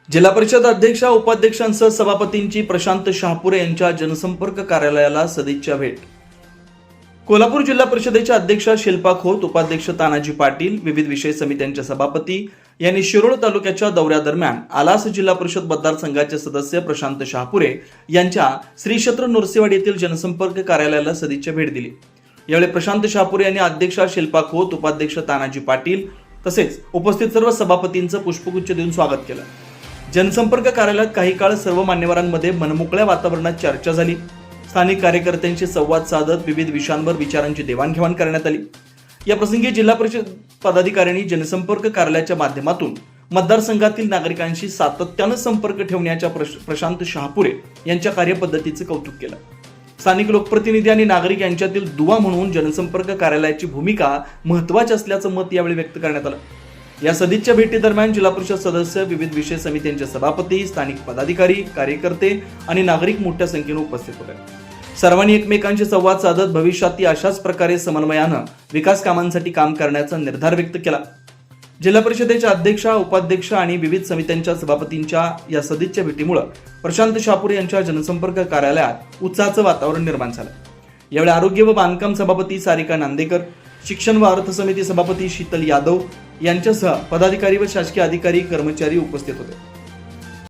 जिल्हा परिषद अध्यक्षा उपाध्यक्षांसह सभापतींची प्रशांत शहापुरे यांच्या जनसंपर्क कार्यालयाला सदिच्छा भेट। कोल्हापूर जिल्हा परिषदेच्या अध्यक्षा शिल्पा खोत, उपाध्यक्ष तानाजी पाटील, विविध विषय समित्यांच्या सभापती यांनी शिरोळ तालुक्याच्या दौऱ्यादरम्यान आलास जिल्हा परिषद मतदारसंघाचे सदस्य प्रशांत शहापुरे यांच्या श्री क्षेत्र नरसेवाडी येथील जनसंपर्क कार्यालयाला सदिच्छा भेट दिली। यावेळी प्रशांत शहापुरे यांनी अध्यक्षा शिल्पा खोत, उपाध्यक्ष तानाजी पाटील तसेच उपस्थित सर्व सभापतींचं पुष्पगुच्छ देऊन स्वागत केलं। जनसंपर्क कार्यालयात काही काळ सर्व मान्यवरांमध्ये मनमोकळ्या वातावरणात चर्चा झाली। स्थानिक कार्यकर्त्यांशी संवाद साधत विविध विषयांवर विचारांची देवाणघेवाण करण्यात आली। या प्रसंगी जिल्हा परिषद पदाधिकाऱ्यांनी जनसंपर्क कार्यालयाच्या माध्यमातून मतदारसंघातील नागरिकांशी सातत्याने संपर्क ठेवण्याच्या प्रशांत शहापुरे यांच्या कार्यपद्धतीचे कौतुक केलं। स्थानिक लोकप्रतिनिधी आणि नागरिक यांच्यातील दुवा म्हणून जनसंपर्क कार्यालयाची भूमिका महत्त्वाची असल्याचं मत यावेळी व्यक्त करण्यात आलं। या सदिच्छा भेटीदरम्यान जिल्हा परिषद सदस्य, विविध विषय समित्यांचे सभापती, स्थानिक पदाधिकारी, कार्यकर्ते आणि नागरिक मोठ्या संख्येने उपस्थित होते। सर्वांनी एकमेकांशी संवाद साधत भविष्यातही अशाच प्रकारे समन्वयानं विकास कामांसाठी काम करण्याचा निर्धार व्यक्त केला। जिल्हा परिषदेच्या अध्यक्षा, उपाध्यक्ष आणि विविध समित्यांच्या सभापतींच्या या सदिच्छा भेटीमुळे प्रशांत शहापुरे यांच्या जनसंपर्क कार्यालयात उत्साहाचं वातावरण निर्माण झालं। यावेळी आरोग्य व बांधकाम सभापती सारिका नांदेकर, शिक्षण व अर्थ समिती सभापती शीतल यादव यांच्यासह पदाधिकारी व शासकीय अधिकारी, कर्मचारी उपस्थित होते।